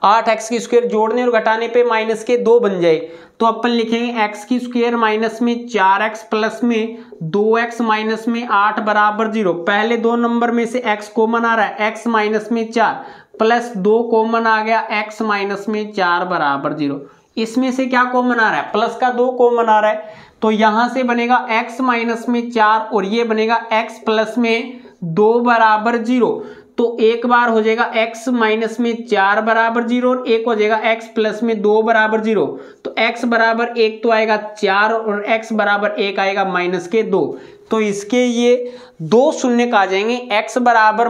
8x की स्क्वायर जोड़ने और घटाने पे माइनस के 2 बन जाए तो अपन लिखेंगे x की स्क्वायर माइनस में 4x प्लस में 2x माइनस में 8 बराबर 0। पहले दो नंबर में से x कॉमन आ रहा है, x माइनस में 4 प्लस 2 कॉमन आ गया, x माइनस में 4 बराबर 0। इसमें से क्या कॉमन आ रहा है, प्लस का 2 कॉमन आ रहा है तो यहां से बनेगा x माइनस में 4 और ये बनेगा x प्लस में 2 बराबर 0। तो एक बार हो जाएगा x माइनस में 4 बराबर 0 और एक हो जाएगा x प्लस में 2 बराबर 0। तो x बराबर 1 तो आएगा 4 और x बराबर 1 आएगा माइनस के 2। तो इसके ये दो शून्यक आ जाएंगे, x बराबर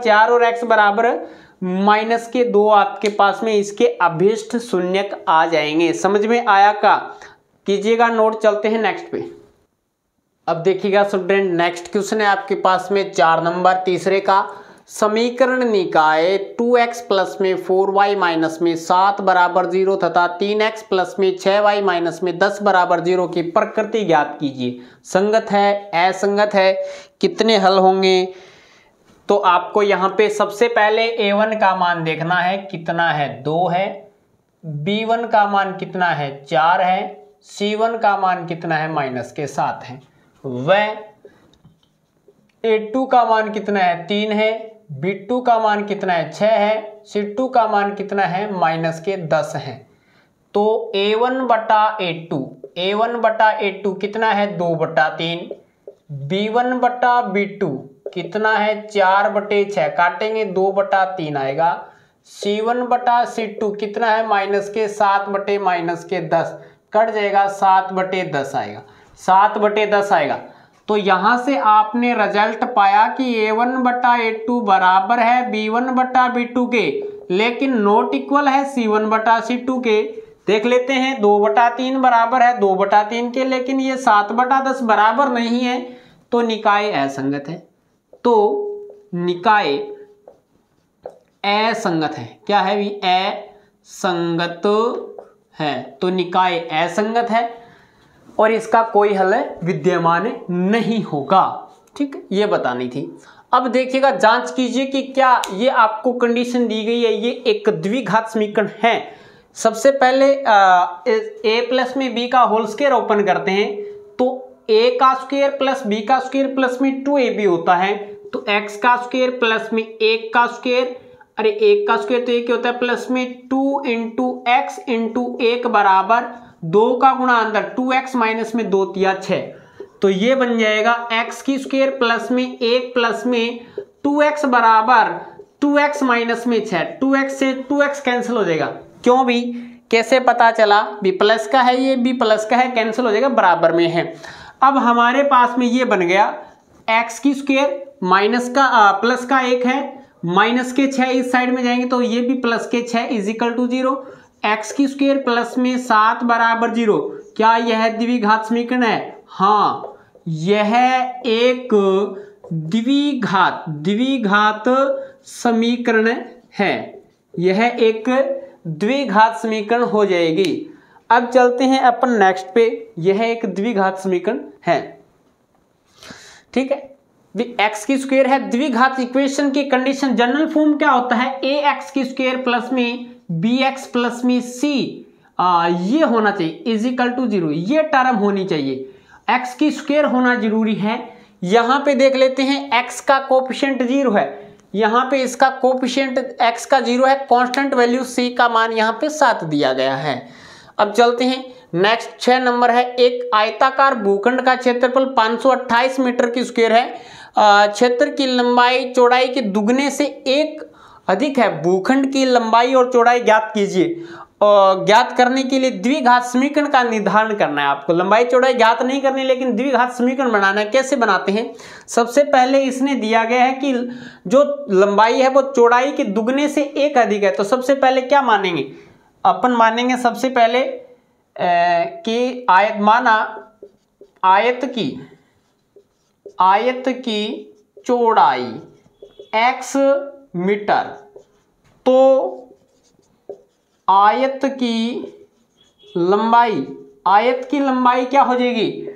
4 और x बराबर माइनस के 2 आपके पास में इसके अभीष्ट शून्यक आ जाएंगे। समझ में आया का? कीजिएगा नोट। चलते हैं नेक्स्ट पे। अब देखिएगा स्टूडेंट, नेक्स्ट क्वेश्चन है आपके पास में 4 नंबर तीसरे का। समीकरण निकाय 2x प्लस में 4y माइनस में 7 बराबर 0 तथा 3x प्लस में 6y माइनस में 10 बराबर 0 की प्रकृति ज्ञात कीजिए। संगत है, असंगत है, कितने हल होंगे? तो आपको यहाँ पे सबसे पहले a1 का मान देखना है, कितना है 2 है, b1 का मान कितना है 4 है, c1 का मान कितना है माइनस के 7 है, वह a2 का मान कितना है 3 है, b2 का मान कितना है 6 है, c2 का मान कितना है माइनस के 10 है। तो a1 बटा a2 कितना है 2 बटा 3, b1 बटा b2 कितना है 4 बटे 6, काटेंगे 2 बटा 3 आएगा, c1 बटा c2 कितना है माइनस के 7 बटे माइनस के 10, कट जाएगा 7 बटे 10 आएगा, 7 बटे 10 आएगा। तो यहां से आपने रिजल्ट पाया कि a1 बटा a2 बराबर है b1 बटा b2 के, लेकिन नॉट इक्वल है c1 बटा c2 के। देख लेते हैं, 2 बटा 3 बराबर है 2 बटा 3 के, लेकिन ये 7 बटा 10 बराबर नहीं है, तो निकाय असंगत है। तो निकाय असंगत है। क्या है भी? असंगत है। तो निकाय असंगत है और इसका कोई हल विद्यमान नहीं होगा। ठीक है, ये बतानी थी। अब देखिएगा, जांच कीजिए कि क्या ये आपको कंडीशन दी गई है, ये एक द्विघात समीकरण है। सबसे पहले a प्लस में b का होल स्क्वायर ओपन करते हैं तो a का स्क्वायर प्लस b का स्क्वायर प्लस में 2ab होता है। तो x का स्क्वायर प्लस में 1 का स्क्वायर, अरे 1 का स्क्वायर तो ये क्या होता है प्लस में 2 इंटू x इंटू 1 बराबर 2 का गुणा अंदर 2x माइनस में 2 तिया 6। तो ये बन जाएगा x की स्क्वायर प्लस में 1 प्लस में 2x बराबर 2x माइनस में 6। 2x से 2x कैंसिल हो जाएगा। क्यों भी? कैसे पता चला? b प्लस का है, ये b प्लस का है, कैंसिल हो जाएगा, बराबर में है। अब हमारे पास में ये बन गया x की स्क्वायर माइनस का प्लस का 1 है, माइनस के 6 इस साइड में जाएंगे तो ये भी प्लस के 6 इज इक्वल टू 0। एक्स की स्क्वायर प्लस में 7 बराबर 0। क्या यह द्विघात समीकरण है? हाँ, यह एक द्विघात समीकरण है। यह एक द्विघात समीकरण हो जाएगी। अब चलते हैं अपन नेक्स्ट पे। यह एक द्विघात समीकरण है। ठीक है, एक्स की स्क्वायर है, द्विघात इक्वेशन की कंडीशन जनरल फॉर्म क्या होता है? ए एक्स की स्क्वायर प्लस में बी एक्स प्लस में सी ये होना चाहिए इज इक्वल टू 0। ये टर्म होनी चाहिए, एक्स की स्क्वायर होना जरूरी है। यहां पे देख लेते हैं, एक्स का कोफिशिएंट 0 है, यहां पे इसका कोफिशिएंट एक्स का 0 है, कांस्टेंट वैल्यू सी का मान यहां पे 7 दिया गया है। अब चलते हैं नेक्स्ट 6 नंबर है। एक आयताकार भूखंड का क्षेत्रफल 528 मीटर की स्क्वायर है, क्षेत्र की लंबाई चौड़ाई के दुगने से 1 अधिक है। भूखंड की लंबाई और चौड़ाई ज्ञात कीजिए। और ज्ञात करने के लिए द्विघात समीकरण का निर्धारण करना है आपको। लंबाई चौड़ाई ज्ञात नहीं करनी, लेकिन द्विघात समीकरण बनाना है। कैसे बनाते हैं? सबसे पहले इसने दिया गया है कि जो लंबाई है वो चौड़ाई के दुगने से 1 अधिक है। तो सबसे पहले क्या मानेंगे अपन? मानेंगे सबसे पहले कि आयत की चौड़ाई x मीटर, तो आयत की लंबाई क्या हो जाएगी?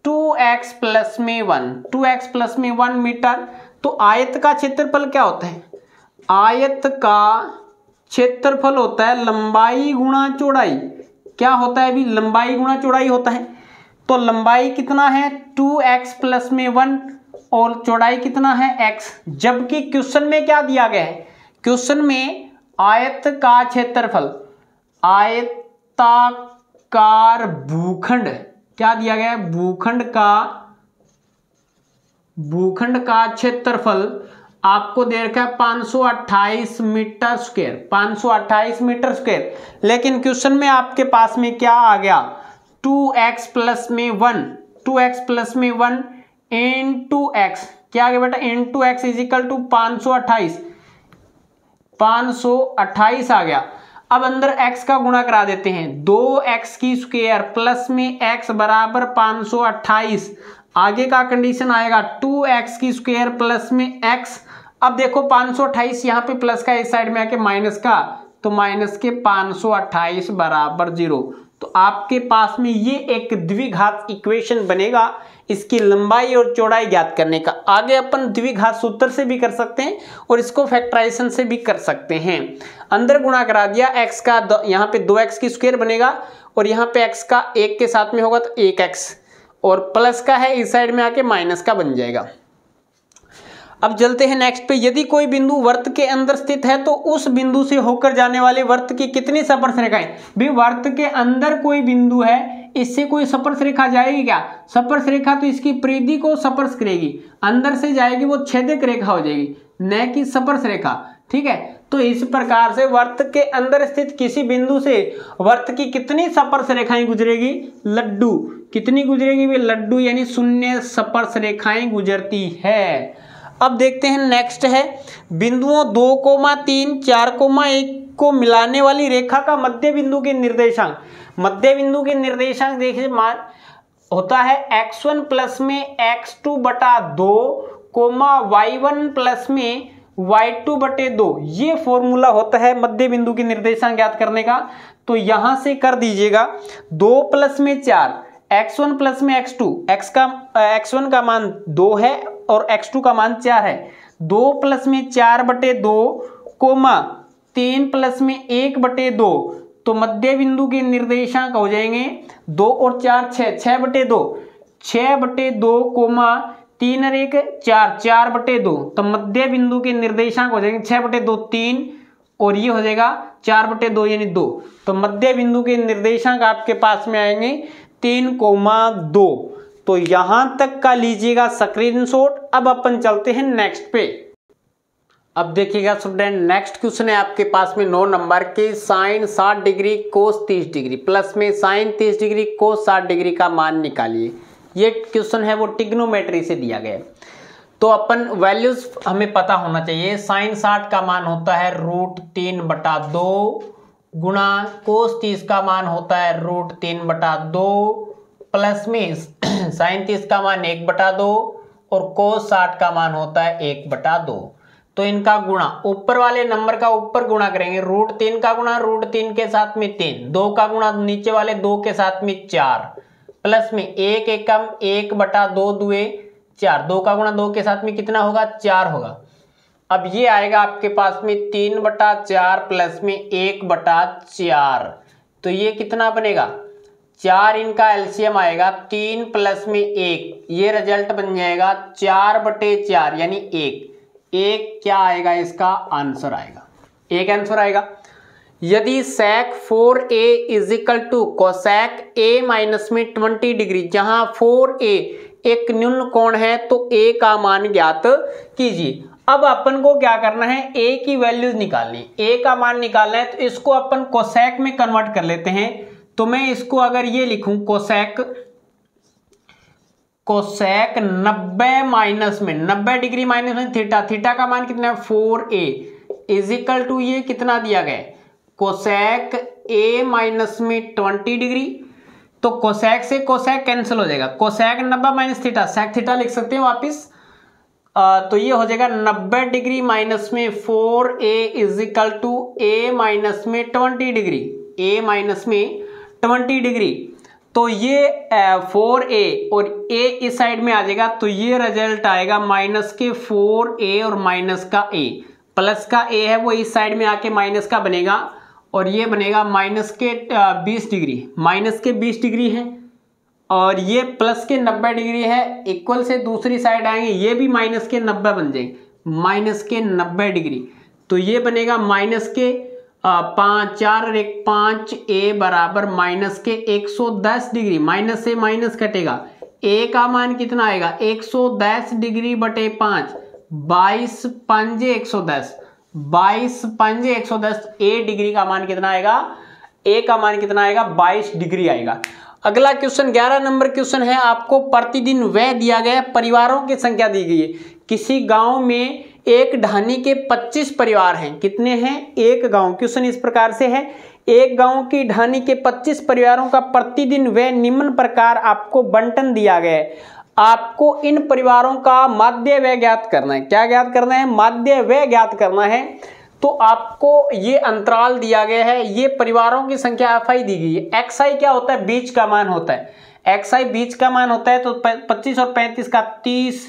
2x प्लस में 1, 2x प्लस में 1 मीटर। तो आयत का क्षेत्रफल क्या होता है? आयत का क्षेत्रफल होता है लंबाई गुणा चौड़ाई। क्या होता है अभी? लंबाई गुणा चौड़ाई होता है। तो लंबाई कितना है? 2x प्लस में 1 और चौड़ाई कितना है? x। जबकि क्वेश्चन में क्या दिया गया है? क्वेश्चन में आयत का क्षेत्रफल, आयताकार भूखंड, क्या दिया गया है? भूखंड का क्षेत्रफल आपको दे रखा है 528 मीटर स्क्वायर, 528 मीटर स्क्वायर। लेकिन क्वेश्चन में आपके पास में क्या आ गया? 2x प्लस में 1, 2x प्लस में 1 इंटू x, क्या आ गया बेटा? Into x is equal to 528 आ गया। अब अंदर x का गुणा करा देते हैं, 2x की स्क्वायर प्लस में x बराबर 528। आगे का कंडीशन आएगा 2x की स्क्वायर प्लस में x। अब देखो 528 यहाँ पे प्लस का इस साइड में आके माइनस का, तो माइनस के 528 बराबर 0। तो आपके पास में ये एक द्विघात इक्वेशन बनेगा इसकी लंबाई और चौड़ाई ज्ञात करने का। आगे अपन द्विघात सूत्र से भी कर सकते हैं और इसको फैक्टराइजेशन से भी कर सकते हैं। अंदर गुणा करा दिया, x का यहाँ पे 2x की स्क्वायर बनेगा और यहाँ पे x का 1 के साथ में होगा तो 1x, और प्लस का है इस साइड में आके माइनस का बन जाएगा। अब चलते हैं नेक्स्ट पे। यदि कोई बिंदु वर्त के अंदर स्थित है तो उस बिंदु से होकर जाने वाले वर्त की कितनी स्पर्श रेखाएं? भी वर्त के अंदर कोई बिंदु है, इससे कोई स्पर्श रेखा जाएगी क्या? स्पर्श रेखा तो इसकी परिधि को स्पर्श करेगी, अंदर से जाएगी वो छेदक रेखा हो जाएगी, न कि स्पर्श रेखा। ठीक है, तो इस प्रकार से वर्त के अंदर स्थित किसी बिंदु से वर्त की कितनी स्पर्श रेखाएं गुजरेगी? लड्डू। कितनी गुजरेगी? भी लड्डू, यानी 0 स्पर्श रेखाएं गुजरती है। अब देखते हैं नेक्स्ट है, बिंदुओं 2, 3, 4, 1 को मिलाने वाली रेखा का मध्य बिंदु के निर्देशांक। मध्य बिंदु के निर्देशांक देखिए मान होता है x1 प्लस में x2 बटा 2, y1 प्लस में y2 बटे 2। ये फॉर्मूला होता है मध्य बिंदु के निर्देशांक ज्ञात करने का। तो यहां से कर दीजिएगा 2 प्लस में 4, x1 प्लस में x2, x1 का मान 2 है और x2 का मान 4 है। 2 प्लस में 4 बटे 2, 3 प्लस में 1 बटे 2। तो मध्य बिंदु के निर्देशांक हो जाएंगे 2 और 4 6, 6 बटे 2, 6 बटे 2, 3 और 1 4, 4 बटे 2। तो मध्य बिंदु के निर्देशांक हो जाएंगे 6 बटे 2 3, और ये हो जाएगा 4 बटे 2 यानी 2। तो मध्य बिंदु के निर्देशांक आपके पास में आएंगे 3,2। तो यहां तक का लीजिएगा स्क्रीनशॉट। अब अपन चलते हैं नेक्स्ट पे। अब देखिएगा स्टूडेंट, नेक्स्ट क्वेश्चन है आपके पास में 9 नंबर के, sine 60 degree cos 30 degree plus में साइन 30 डिग्री कोस 60 डिग्री का मान निकालिए। ये क्वेश्चन है वो ट्रिग्नोमेट्री से दिया गया है। तो अपन वैल्यूज हमें पता होना चाहिए। साइन 60 का मान होता है √3/2 गुणा कोस 30 का मान होता है √3/2 प्लस में साइन 30 का मान 1/2 और कोस 60 का मान होता है 1/2। तो इनका गुणा ऊपर वाले नंबर का ऊपर गुणा करेंगे, √3 का गुणा √3 के साथ में 3, 2 का गुणा नीचे वाले 2 के साथ में 4 प्लस में 1 एकम 1/2 दुए 4, 2 का गुणा 2 के साथ में कितना होगा? 4 होगा। अब ये आएगा आपके पास में 3/4 प्लस में 1/4। तो ये कितना बनेगा? 4 इनका एलसीएम आएगा 3 प्लस में 1, ये रिजल्ट बन जाएगा 4/4 यानी 1 क्या आएगा? इसका आंसर आएगा 1 आंसर आएगा। यदि sec 4a is equal to cosec a minus में 20 डिग्री, जहां 4a एक न्यून कोण है तो a का मान ज्ञात कीजिए। अब अपन को क्या करना है? a की वैल्यूज निकालनी, a का मान निकालना है। तो इसको अपन कोसेक में कन्वर्ट कर लेते हैं। तो मैं इसको अगर ये लिखूं कोसेक 90 माइनस में 90 डिग्री माइनस में थीटा का मान कितना है? 4a इज इक्वल टू ये कितना दिया गया? कोसेक a माइनस में 20 डिग्री। तो कोसेक से कोसेक कैंसिल हो जाएगा, cosec 90 minus theta, sec theta लिख सकते हैं वापिस। तो ये हो जाएगा 90 डिग्री माइनस में 4a is equal to a minus में 20 डिग्री, a माइनस में 20 डिग्री। तो ये 4a और a इस साइड में आ जाएगा। तो ये रिजल्ट आएगा माइनस के 4a और माइनस का a। प्लस का ए है वो इस साइड में आके माइनस का बनेगा और ये बनेगा माइनस के 20 डिग्री, माइनस के 20 डिग्री है और ये प्लस के 90 डिग्री है। इक्वल से दूसरी साइड आएंगे, ये भी माइनस के 90 बन जाएंगे, माइनस के 90 डिग्री। तो ये बनेगा माइनस के 5 4 और 1 5 ए बराबर माइनस के 110 डिग्री। माइनस से माइनस कटेगा, ए का मान कितना आएगा 110 डिग्री बटे 5, 22 पंजे 110, 22 पंजे 110। ए डिग्री का मान कितना आएगा, ए का मान कितना आएगा 22 डिग्री आएगा। अगला क्वेश्चन 11 नंबर क्वेश्चन है। आपको प्रतिदिन व्यय दिया गया, परिवारों की संख्या दी गई है। किसी गांव में एक ढानी के 25 परिवार हैं। कितने हैं, एक गांव। क्वेश्चन इस प्रकार से है, एक गांव की ढानी के 25 परिवारों का प्रतिदिन व्यय निम्न प्रकार आपको बंटन दिया गया है। आपको इन परिवारों का माध्य व्यय ज्ञात करना है। क्या ज्ञात करना है, माध्य व्यय ज्ञात करना है। तो आपको ये अंतराल दिया गया है, ये परिवारों की संख्या fi दी गई है। xi क्या होता है, बीच का मान होता है। xi बीच का मान होता है। तो 25 और 35 का 30,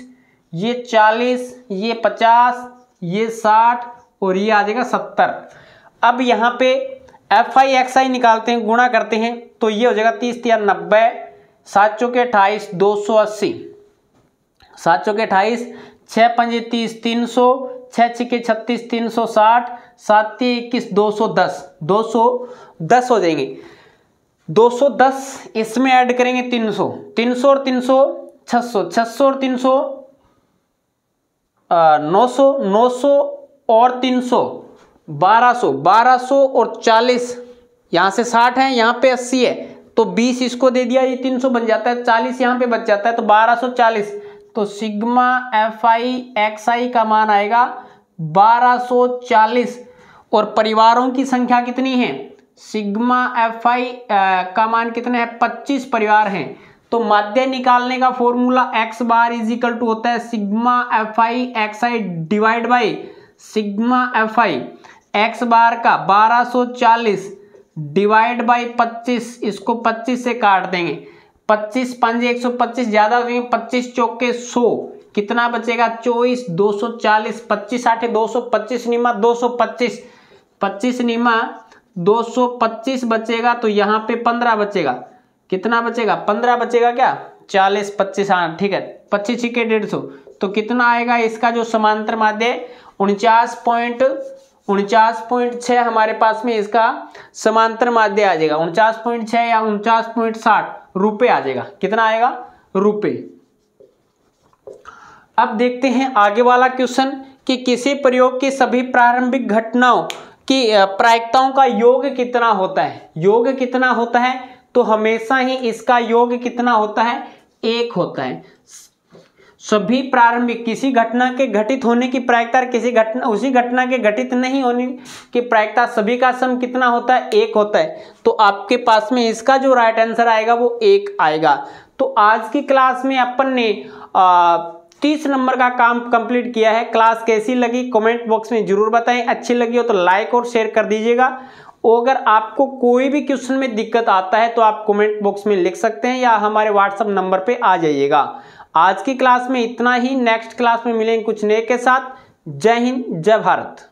ये 40, ये 50, ये 60 और ये आ जाएगा 70। अब यहाँ पे fi xi निकालते हैं, गुणा करते हैं तो ये हो जाएगा 30 या 90, 7 चौके 28, 280, 7 चौके 28, 6 पंजे 30, 300, 6 छिके 36, 360, 7 21, 210, 210 हो जाएंगे। 210 इसमें ऐड करेंगे 300, 300 और 300 600, 600 और 300 900, 900 और 300 1200, 1200 और 40, यहाँ से 60 है, यहाँ पे 80 है तो 20 इसको दे दिया, ये 300 बन जाता है, 40 यहाँ पे बच जाता है तो 1240। तो सिग्मा fi xi का मान आएगा 1240। और परिवारों की संख्या कितनी है, सिग्मा fi का मान कितने हैं, 25 परिवार हैं। तो माध्य निकालने का formula x bar is equal to होता है sigma fi xi divide by sigma fi x bar का 1240 डिवाइड बाई 25, इसको 25 से काट देंगे, 25 पंजे 125 ज्यादा हो जाएंगे, 25 चौके 100, कितना बचेगा 24, 240, 25 8 225 निमा 225, 25 निमा 225 बचेगा। तो यहाँ पे 15 बचेगा, कितना बचेगा 15 बचेगा क्या, 40 25 हाँ ठीक है, 25 छिके 150। तो कितना आएगा इसका जो समांतर माध्य 49.6 हमारे पास में इसका समांतर माध्य आ जाएगा, 49.6 या 49.60 रुपए आ जाएगा। कितना आएगा, रुपए। अब देखते हैं आगे वाला क्वेश्चन कि किसी प्रयोग की सभी प्रारंभिक घटनाओं की प्रायिकताओं का योग कितना होता है। योग कितना होता है, तो हमेशा ही इसका योग कितना होता है, 1 होता है। सभी प्रारंभिक, किसी घटना के घटित होने की प्रायिकता, किसी घटना उसी घटना के घटित नहीं होने की प्रायिकता, सभी का सम कितना होता है, 1 होता है। तो आपके पास में इसका जो राइट आंसर आएगा वो 1 आएगा। तो आज की क्लास में अपन ने 30 नंबर का काम कंप्लीट किया है। क्लास कैसी लगी कमेंट बॉक्स में जरूर बताएं, अच्छी लगी हो तो लाइक और शेयर कर दीजिएगा। अगर आपको कोई भी क्वेश्चन में दिक्कत आता है तो आप कमेंट बॉक्स में लिख सकते हैं या हमारे व्हाट्सएप नंबर पे आ जाइएगा। आज की क्लास में इतना ही, नेक्स्ट क्लास में मिलेंगे कुछ नए के साथ। जय हिंद, जय भारत।